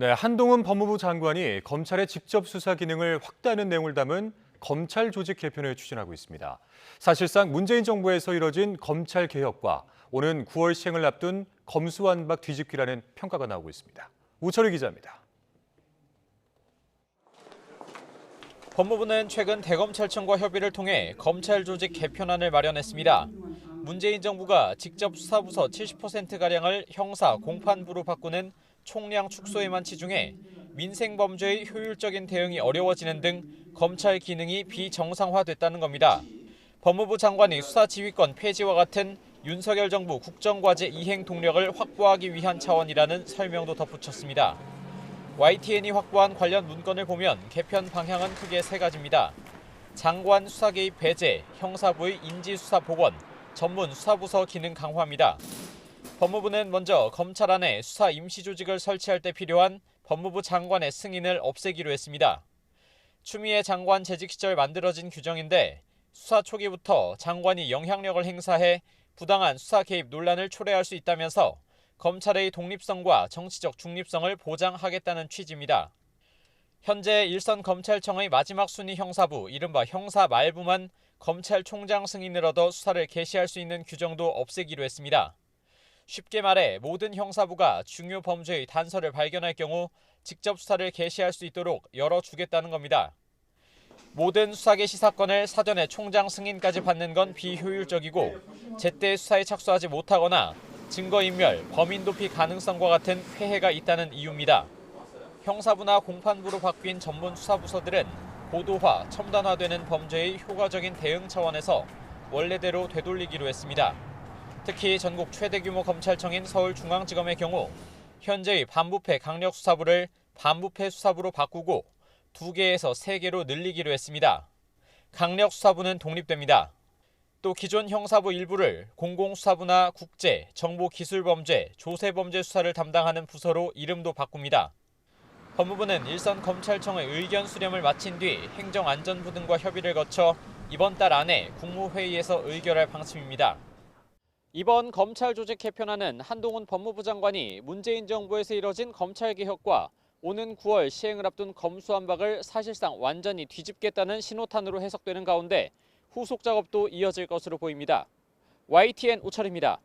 네, 한동훈 법무부 장관이 검찰의 직접 수사 기능을 확대하는 내용을 담은 검찰 조직 개편을 추진하고 있습니다. 사실상 문재인 정부에서 이뤄진 검찰 개혁과 오는 9월 시행을 앞둔 검수완박 뒤집기라는 평가가 나오고 있습니다. 우철희 기자입니다. 법무부는 최근 대검찰청과 협의를 통해 검찰 조직 개편안을 마련했습니다. 문재인 정부가 직접 수사부서 70%가량을 형사 공판부로 바꾸는 총량 축소에만 치중해 민생 범죄의 효율적인 대응이 어려워지는 등 검찰 기능이 비정상화됐다는 겁니다. 법무부 장관이 수사 지휘권 폐지와 같은 윤석열 정부 국정과제 이행 동력을 확보하기 위한 차원이라는 설명도 덧붙였습니다. YTN이 확보한 관련 문건을 보면 개편 방향은 크게 세 가지입니다. 장관 수사 개입 배제, 형사부의 인지수사 복원, 전문 수사부서 기능 강화입니다. 법무부는 먼저 검찰 안에 수사 임시조직을 설치할 때 필요한 법무부 장관의 승인을 없애기로 했습니다. 추미애 장관 재직 시절 만들어진 규정인데 수사 초기부터 장관이 영향력을 행사해 부당한 수사 개입 논란을 초래할 수 있다면서 검찰의 독립성과 정치적 중립성을 보장하겠다는 취지입니다. 현재 일선 검찰청의 마지막 순위 형사부, 이른바 형사말부만 검찰총장 승인을 얻어 수사를 개시할 수 있는 규정도 없애기로 했습니다. 쉽게 말해 모든 형사부가 중요 범죄의 단서를 발견할 경우 직접 수사를 개시할 수 있도록 열어주겠다는 겁니다. 모든 수사 개시 사건을 사전에 총장 승인까지 받는 건 비효율적이고 제때 수사에 착수하지 못하거나 증거인멸, 범인 도피 가능성과 같은 폐해가 있다는 이유입니다. 형사부나 공판부로 바뀐 전문 수사부서들은 고도화, 첨단화되는 범죄의 효과적인 대응 차원에서 원래대로 되돌리기로 했습니다. 특히 전국 최대 규모 검찰청인 서울중앙지검의 경우 현재의 반부패 강력수사부를 반부패 수사부로 바꾸고 2개에서 3개로 늘리기로 했습니다. 강력수사부는 독립됩니다. 또 기존 형사부 일부를 공공수사부나 국제, 정보기술범죄, 조세범죄 수사를 담당하는 부서로 이름도 바꿉니다. 법무부는 일선 검찰청의 의견 수렴을 마친 뒤 행정안전부 등과 협의를 거쳐 이번 달 안에 국무회의에서 의결할 방침입니다. 이번 검찰 조직 개편안은 한동훈 법무부 장관이 문재인 정부에서 이뤄진 검찰 개혁과 오는 9월 시행을 앞둔 검수완박을 사실상 완전히 뒤집겠다는 신호탄으로 해석되는 가운데 후속 작업도 이어질 것으로 보입니다. YTN 우철입니다.